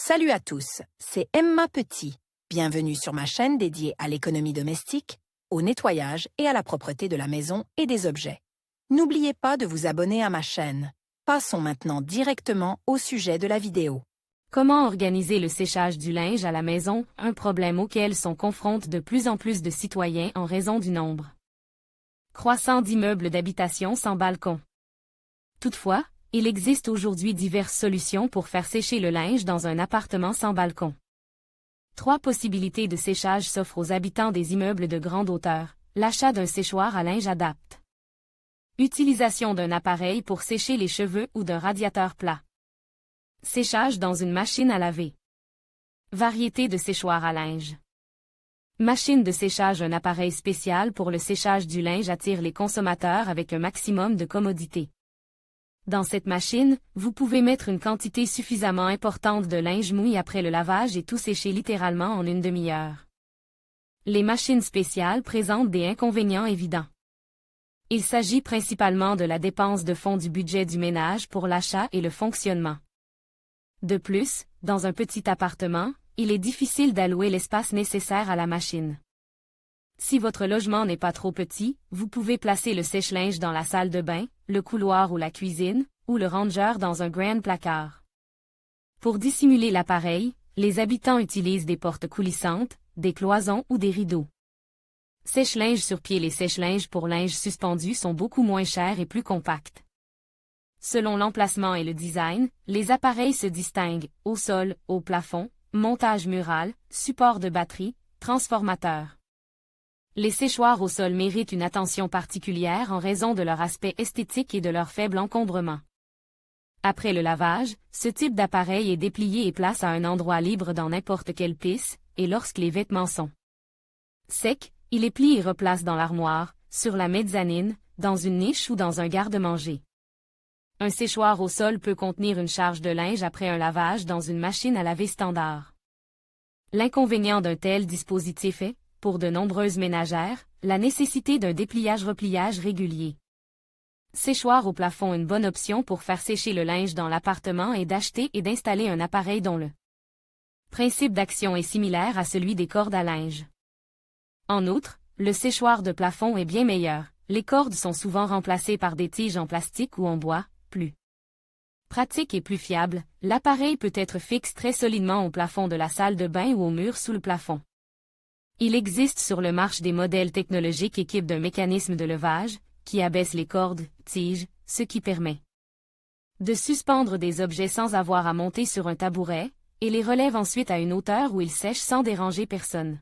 Salut à tous, c'est Emma Petit. Bienvenue sur ma chaîne dédiée à l'économie domestique, au nettoyage et à la propreté de la maison et des objets. N'oubliez pas de vous abonner à ma chaîne. Passons maintenant directement au sujet de la vidéo. Comment organiser le séchage du linge à la maison, un problème auquel sont confrontés de plus en plus de citoyens en raison du nombre croissant d'immeubles d'habitation sans balcon. Toutefois, il existe aujourd'hui diverses solutions pour faire sécher le linge dans un appartement sans balcon. 3 possibilités de séchage s'offrent aux habitants des immeubles de grande hauteur. L'achat d'un séchoir à linge adapte. Utilisation d'un appareil pour sécher les cheveux ou d'un radiateur plat. Séchage dans une machine à laver. Variété de séchoir à linge. Machine de séchage. Un appareil spécial pour le séchage du linge attire les consommateurs avec un maximum de commodité. Dans cette machine, vous pouvez mettre une quantité suffisamment importante de linge mouillé après le lavage et tout sécher littéralement en une demi-heure. Les machines spéciales présentent des inconvénients évidents. Il s'agit principalement de la dépense de fonds du budget du ménage pour l'achat et le fonctionnement. De plus, dans un petit appartement, il est difficile d'allouer l'espace nécessaire à la machine. Si votre logement n'est pas trop petit, vous pouvez placer le sèche-linge dans la salle de bain, le couloir ou la cuisine, ou le ranger dans un grand placard. Pour dissimuler l'appareil, les habitants utilisent des portes coulissantes, des cloisons ou des rideaux. Sèche-linge sur pied. Les sèche-linge pour linge suspendu sont beaucoup moins chers et plus compacts. Selon l'emplacement et le design, les appareils se distinguent: au sol, au plafond, montage mural, support de batterie, transformateur. Les séchoirs au sol méritent une attention particulière en raison de leur aspect esthétique et de leur faible encombrement. Après le lavage, ce type d'appareil est déplié et place à un endroit libre dans n'importe quelle pisse, et lorsque les vêtements sont secs, il est plié et replace dans l'armoire, sur la mezzanine, dans une niche ou dans un garde-manger. Un séchoir au sol peut contenir une charge de linge après un lavage dans une machine à laver standard. L'inconvénient d'un tel dispositif est, pour de nombreuses ménagères, la nécessité d'un dépliage-repliage régulier. Séchoir au plafond. Une bonne option pour faire sécher le linge dans l'appartement est d'acheter et d'installer un appareil dont le principe d'action est similaire à celui des cordes à linge. En outre, le séchoir de plafond est bien meilleur. Les cordes sont souvent remplacées par des tiges en plastique ou en bois, plus pratique et plus fiable. L'appareil peut être fixe très solidement au plafond de la salle de bain ou au mur sous le plafond. Il existe sur le marché des modèles technologiques équipés d'un mécanisme de levage, qui abaisse les cordes, tiges, ce qui permet de suspendre des objets sans avoir à monter sur un tabouret, et les relève ensuite à une hauteur où ils sèchent sans déranger personne.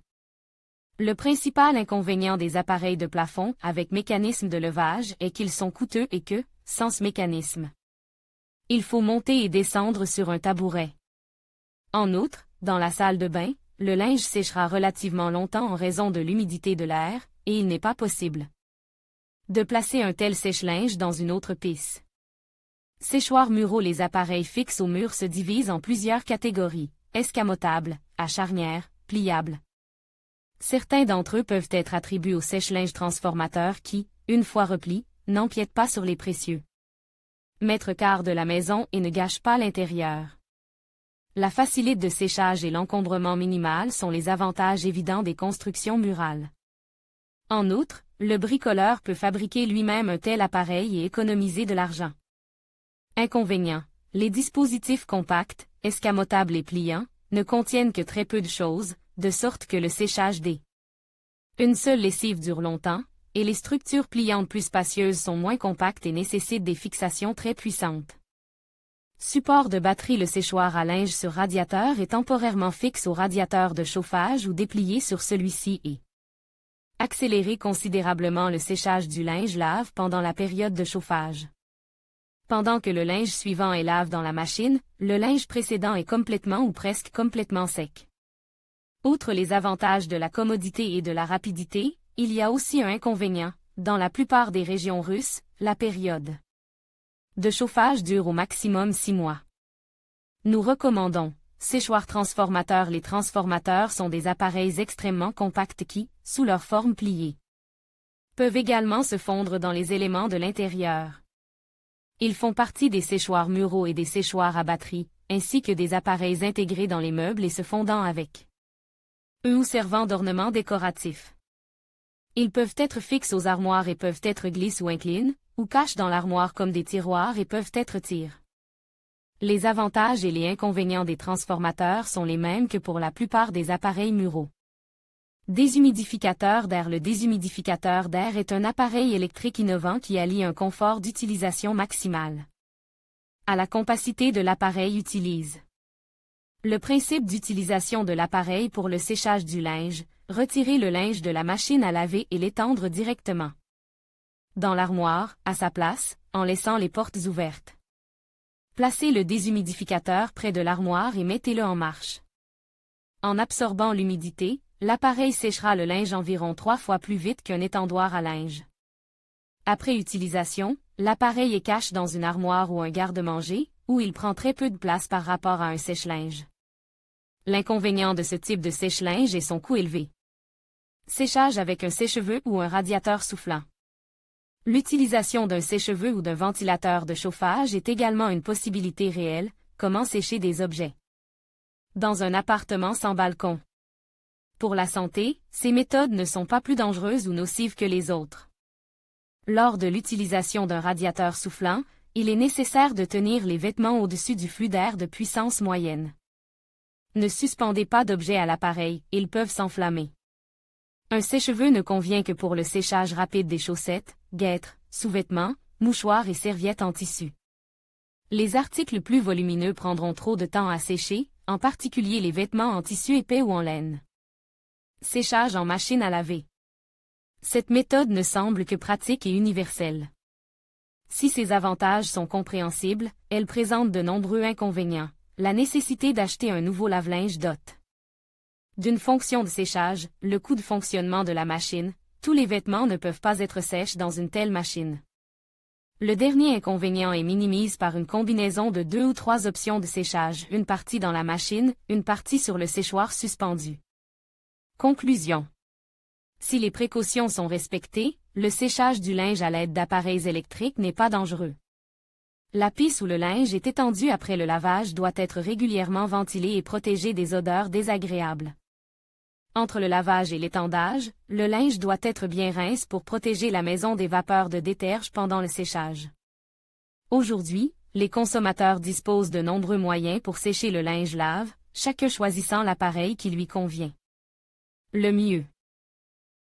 Le principal inconvénient des appareils de plafond avec mécanisme de levage est qu'ils sont coûteux et que, sans ce mécanisme, il faut monter et descendre sur un tabouret. En outre, dans la salle de bain, le linge séchera relativement longtemps en raison de l'humidité de l'air, et il n'est pas possible de placer un tel sèche-linge dans une autre pisse. Séchoirs muraux. Les appareils fixes au mur se divisent en plusieurs catégories: escamotables, à charnière, pliables. Certains d'entre eux peuvent être attribués au sèche-linge transformateur qui, une fois repli, n'empiète pas sur les précieux mètres carrés de la maison et ne gâche pas l'intérieur. La facilité de séchage et l'encombrement minimal sont les avantages évidents des constructions murales. En outre, le bricoleur peut fabriquer lui-même un tel appareil et économiser de l'argent. Inconvénient: les dispositifs compacts, escamotables et pliants, ne contiennent que très peu de choses, de sorte que le séchage des une seule lessive dure longtemps, et les structures pliantes plus spacieuses sont moins compactes et nécessitent des fixations très puissantes. Support de batterie. Le séchoir à linge sur radiateur est temporairement fixe au radiateur de chauffage ou déplié sur celui-ci et accélérer considérablement le séchage du linge lave pendant la période de chauffage. Pendant que le linge suivant est lave dans la machine, le linge précédent est complètement ou presque complètement sec. Outre les avantages de la commodité et de la rapidité, il y a aussi un inconvénient: dans la plupart des régions russes, la période de chauffage dure au maximum 6 mois. Nous recommandons séchoir transformateur. Les transformateurs sont des appareils extrêmement compacts qui, sous leur forme pliée, peuvent également se fondre dans les éléments de l'intérieur. Ils font partie des séchoirs muraux et des séchoirs à batterie, ainsi que des appareils intégrés dans les meubles et se fondant avec eux ou servant d'ornement décoratif. Ils peuvent être fixes aux armoires et peuvent être glisses ou inclines, ou cachent dans l'armoire comme des tiroirs et peuvent être tires. Les avantages et les inconvénients des transformateurs sont les mêmes que pour la plupart des appareils muraux. Déshumidificateur d'air. Le déshumidificateur d'air est un appareil électrique innovant qui allie un confort d'utilisation maximal à la compacité de l'appareil utilise. Le principe d'utilisation de l'appareil pour le séchage du linge, retirer le linge de la machine à laver et l'étendre directement dans l'armoire, à sa place, en laissant les portes ouvertes. Placez le déshumidificateur près de l'armoire et mettez-le en marche. En absorbant l'humidité, l'appareil séchera le linge environ 3 fois plus vite qu'un étendoir à linge. Après utilisation, l'appareil est caché dans une armoire ou un garde-manger, où il prend très peu de place par rapport à un sèche-linge. L'inconvénient de ce type de sèche-linge est son coût élevé. Séchage avec un sèche-cheveux ou un radiateur soufflant. L'utilisation d'un sèche-cheveux ou d'un ventilateur de chauffage est également une possibilité réelle. Comment sécher des objets dans un appartement sans balcon. Pour la santé, ces méthodes ne sont pas plus dangereuses ou nocives que les autres. Lors de l'utilisation d'un radiateur soufflant, il est nécessaire de tenir les vêtements au-dessus du flux d'air de puissance moyenne. Ne suspendez pas d'objets à l'appareil, ils peuvent s'enflammer. Un sèche-cheveux ne convient que pour le séchage rapide des chaussettes, guêtres, sous-vêtements, mouchoirs et serviettes en tissu. Les articles plus volumineux prendront trop de temps à sécher, en particulier les vêtements en tissu épais ou en laine. Séchage en machine à laver. Cette méthode ne semble que pratique et universelle. Si ces avantages sont compréhensibles, elle présente de nombreux inconvénients. La nécessité d'acheter un nouveau lave-linge dote d'une fonction de séchage, le coût de fonctionnement de la machine, tous les vêtements ne peuvent pas être sèches dans une telle machine. Le dernier inconvénient est minimisé par une combinaison de 2 ou 3 options de séchage, une partie dans la machine, une partie sur le séchoir suspendu. Conclusion. Si les précautions sont respectées, le séchage du linge à l'aide d'appareils électriques n'est pas dangereux. La pisse où le linge est étendu après le lavage doit être régulièrement ventilée et protégée des odeurs désagréables. Entre le lavage et l'étendage, le linge doit être bien rince pour protéger la maison des vapeurs de déterge pendant le séchage. Aujourd'hui, les consommateurs disposent de nombreux moyens pour sécher le linge lave, chacun choisissant l'appareil qui lui convient le mieux.